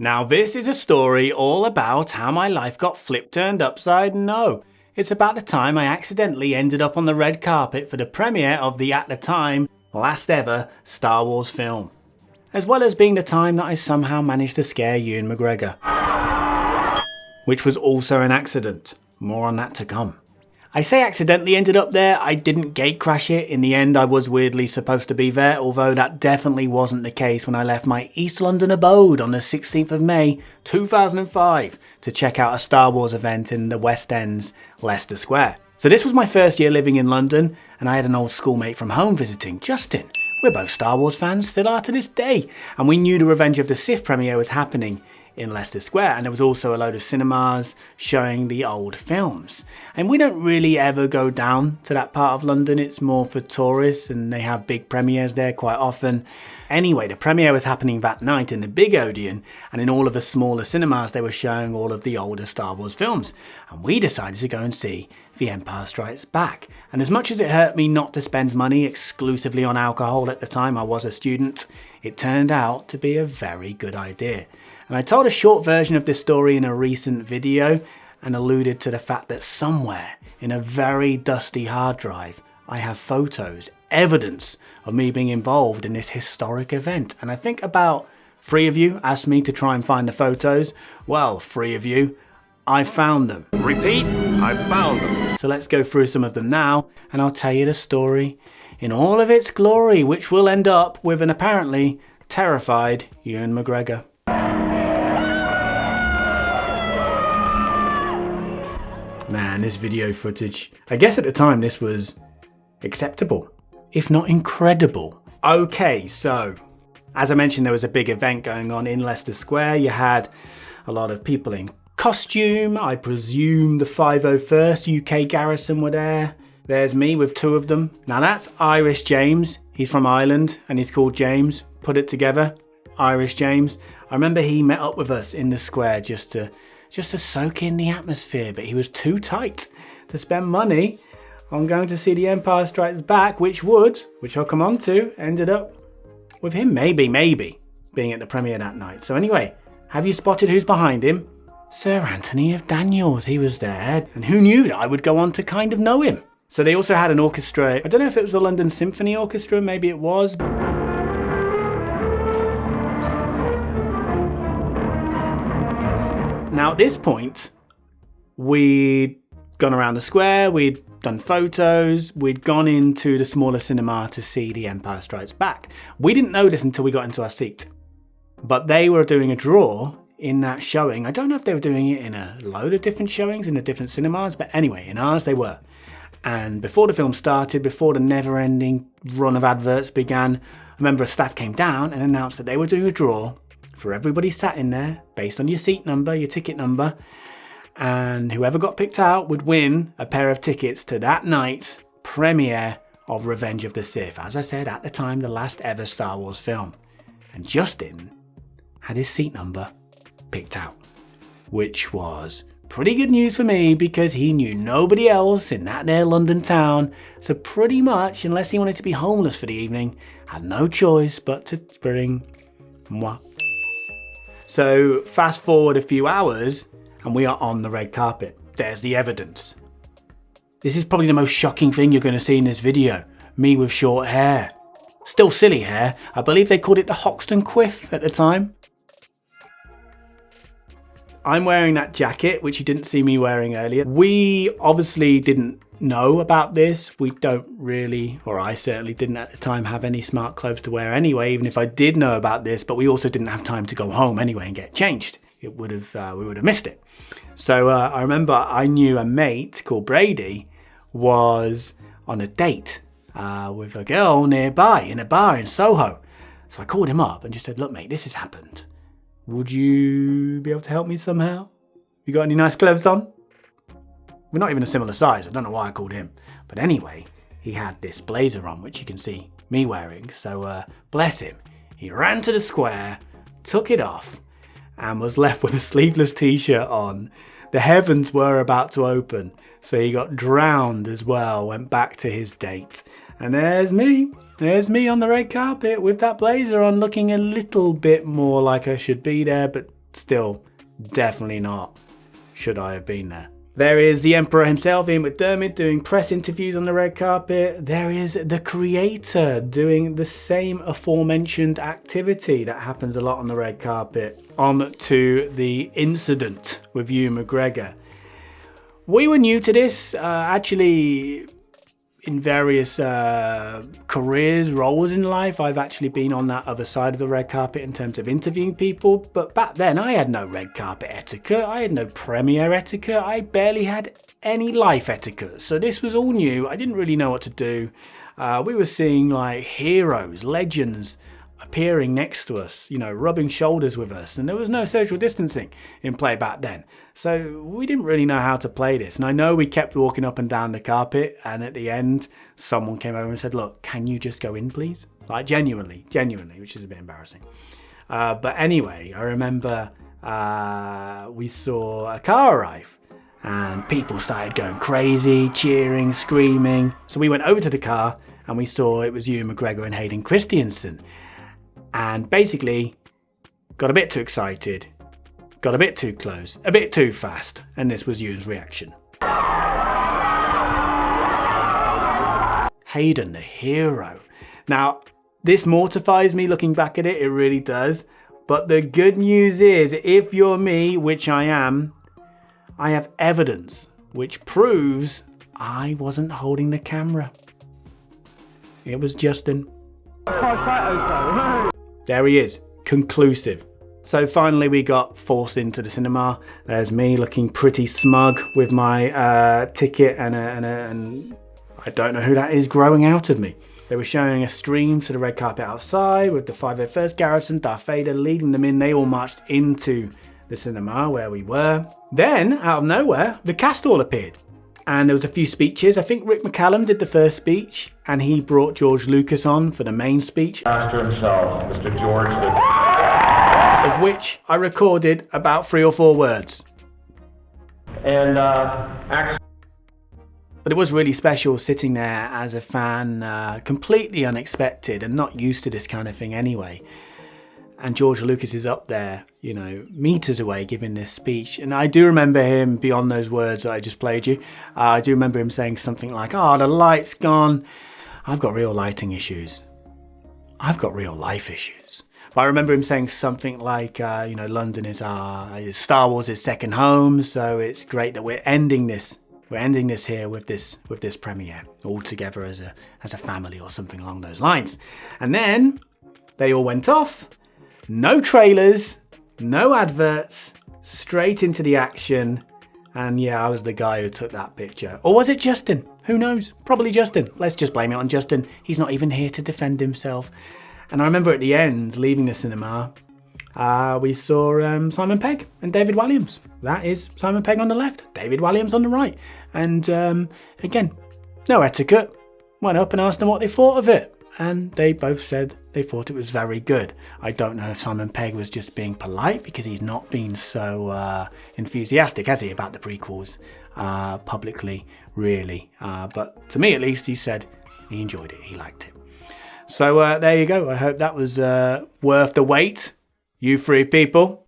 Now this is a story all about how my life got turned upside no. It's about the time I accidentally ended up on the red carpet for the premiere of the, at the time, last ever Star Wars film. As well as being the time that I somehow managed to scare Ewan McGregor. Which was also an accident. More on that to come. I say accidentally ended up there, I didn't gate crash it. In the end I was weirdly supposed to be there, although that definitely wasn't the case when I left my East London abode on the 16th of May 2005 to check out a Star Wars event in the West End's Leicester Square. So this was my first year living in London and I had an old schoolmate from home visiting, Justin. We're both Star Wars fans, still are to this day, and we knew the Revenge of the Sith premiere was happening in Leicester Square, and there was also a load of cinemas showing the old films. And we don't really ever go down to that part of London, it's more for tourists and they have big premieres there quite often. Anyway, the premiere was happening that night in the big Odeon, and in all of the smaller cinemas they were showing all of the older Star Wars films. And we decided to go and see The Empire Strikes Back. And as much as it hurt me not to spend money exclusively on alcohol at the time, I was a student, it turned out to be a very good idea. And I told a short version of this story in a recent video and alluded to the fact that somewhere in a very dusty hard drive, I have photos, evidence of me being involved in this historic event. And I think about 3 of you asked me to try and find the photos. Well, 3 of you, I found them. Repeat, I found them. So let's go through some of them now and I'll tell you the story in all of its glory, which will end up with an apparently terrified Ewan McGregor. Man, this video footage, I guess at the time this was acceptable, if not incredible. Okay, so, as I mentioned, there was a big event going on in Leicester Square. You had a lot of people in costume. I presume the 501st UK Garrison were there. There's me with 2 of them. Now that's Irish James. He's from Ireland and he's called James. Put it together, Irish James. I remember he met up with us in the square just to soak in the atmosphere, but he was too tight to spend money on going to see The Empire Strikes Back, which I'll come on to, ended up with him maybe being at the premiere that night. So anyway, have you spotted who's behind him? Sir Anthony of Daniels, he was there, and who knew that I would go on to kind of know him. So they also had an orchestra, I don't know if it was the London Symphony Orchestra, maybe it was. Now at this point, we'd gone around the square, we'd done photos, we'd gone into the smaller cinema to see The Empire Strikes Back. We didn't know this until we got into our seat, but they were doing a draw in that showing. I don't know if they were doing it in a load of different showings in the different cinemas, but anyway, in ours they were. And before the film started, before the never-ending run of adverts began, a member of staff came down and announced that they were doing a draw for everybody sat in there, based on your seat number, your ticket number, and whoever got picked out would win a pair of tickets to that night's premiere of Revenge of the Sith. As I said, at the time, the last ever Star Wars film. And Justin had his seat number picked out, which was pretty good news for me because he knew nobody else in that there London town, so pretty much, unless he wanted to be homeless for the evening, had no choice but to bring moi. So fast forward a few hours and we are on the red carpet. There's the evidence. This is probably the most shocking thing you're going to see in this video. Me with short hair. Still silly hair. I believe they called it the Hoxton Quiff at the time. I'm wearing that jacket, which you didn't see me wearing earlier. We obviously didn't know about this. We don't really, or I certainly didn't at the time, have any smart clothes to wear anyway, even if I did know about this, but we also didn't have time to go home anyway and get changed. We would have missed it. So I remember I knew a mate called Brady was on a date with a girl nearby in a bar in Soho. So I called him up and just said, look mate, this has happened. Would you be able to help me somehow? You got any nice clothes on? We're not even a similar size. I don't know why I called him. But anyway, he had this blazer on, which you can see me wearing. So bless him. He ran to the square, took it off, and was left with a sleeveless t-shirt on. The heavens were about to open. So he got drowned as well, went back to his date. And there's me. There's me on the red carpet with that blazer on, looking a little bit more like I should be there, but still, definitely not. Should I have been there? There is the Emperor himself, Ian McDiarmid, doing press interviews on the red carpet. There is the creator doing the same aforementioned activity that happens a lot on the red carpet. On to the incident with Ewan McGregor. We were new to this, actually. In various careers, roles in life, I've actually been on that other side of the red carpet in terms of interviewing people. But back then, I had no red carpet etiquette. I had no premiere etiquette. I barely had any life etiquette. So this was all new. I didn't really know what to do. We were seeing like heroes, legends appearing next to us, rubbing shoulders with us. And there was no social distancing in play back then. So we didn't really know how to play this. And I know we kept walking up and down the carpet. And at the end, someone came over and said, look, can you just go in, please? Like genuinely, which is a bit embarrassing. But anyway, I remember we saw a car arrive. And people started going crazy, cheering, screaming. So we went over to the car and we saw it was Ewan McGregor and Hayden Christensen. And basically got a bit too excited, got a bit too close, a bit too fast, and this was Ewan's reaction. Hayden, the hero. Now, this mortifies me looking back at it, it really does. But the good news is, if you're me, which I am, I have evidence which proves I wasn't holding the camera. It was Justin. There he is, conclusive. So finally we got forced into the cinema. There's me looking pretty smug with my ticket and I don't know who that is growing out of me. They were showing a stream to the red carpet outside with the 501st Garrison, Darth Vader leading them in. They all marched into the cinema where we were. Then, out of nowhere, the cast all appeared. And there was a few speeches. I think Rick McCallum did the first speech, and he brought George Lucas on for the main speech. Master himself, Mr. George Of which I recorded about 3 or 4 words. And But it was really special sitting there as a fan, completely unexpected and not used to this kind of thing anyway. And George Lucas is up there, meters away giving this speech. And I do remember him, beyond those words that I just played you, I do remember him saying something like, the light's gone. I've got real lighting issues. I've got real life issues. But I remember him saying something like, London is Star Wars' second home. So it's great that we're ending this. We're ending this here with this premiere all together as a family or something along those lines. And then they all went off. No trailers, no adverts, straight into the action. And yeah, I was the guy who took that picture. Or was it Justin? Who knows? Probably Justin. Let's just blame it on Justin. He's not even here to defend himself. And I remember at the end, leaving the cinema, we saw Simon Pegg and David Walliams. That is Simon Pegg on the left, David Walliams on the right. And again, no etiquette. Went up and asked them what they thought of it. And they both said they thought it was very good. I don't know if Simon Pegg was just being polite because he's not been so enthusiastic, has he, about the prequels publicly, really. But to me, at least, he said he enjoyed it. He liked it. So there you go. I hope that was worth the wait. You 3 people.